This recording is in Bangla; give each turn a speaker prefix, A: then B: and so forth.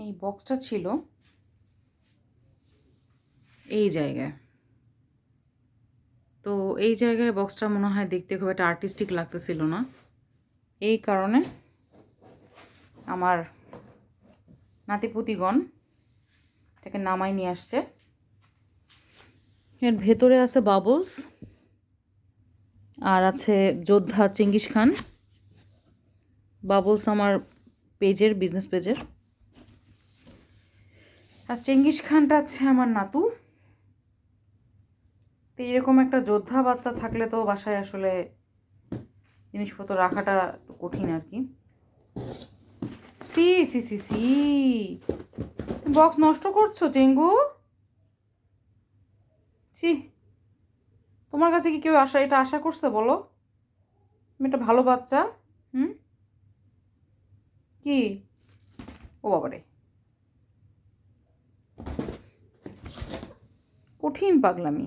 A: এই বক্সটা ছিল এই জায়গায়, তো এই জায়গায় বক্সটা মনে হয় দেখতে খুব একটা আর্টিস্টিক লাগতেছিল না, এই কারণে আমার নাতিপুতিগণ এটাকে নামাই নিয়ে আসছে। এর ভেতরে আছে বাবলস, আর আছে যোদ্ধা চেঙ্গিস খান। বাবলস আমার পেজের, বিজনেস পেজের, আর চেঙ্গিস খানটা আছে আমার নাতু। তো এরকম একটা যোদ্ধা বাচ্চা থাকলে তো বাসায় আসলে জিনিসপত্র রাখাটা একটু কঠিন আর কি। সি সি সি সি, বক্স নষ্ট করছো চেঙ্গু? ছি, তোমার কাছে কি কেউ এটা আশা করছে বলো? তুমি একটা ভালো বাচ্চা। হুম, কি? ও বাবারে, কঠিন পাগলামি।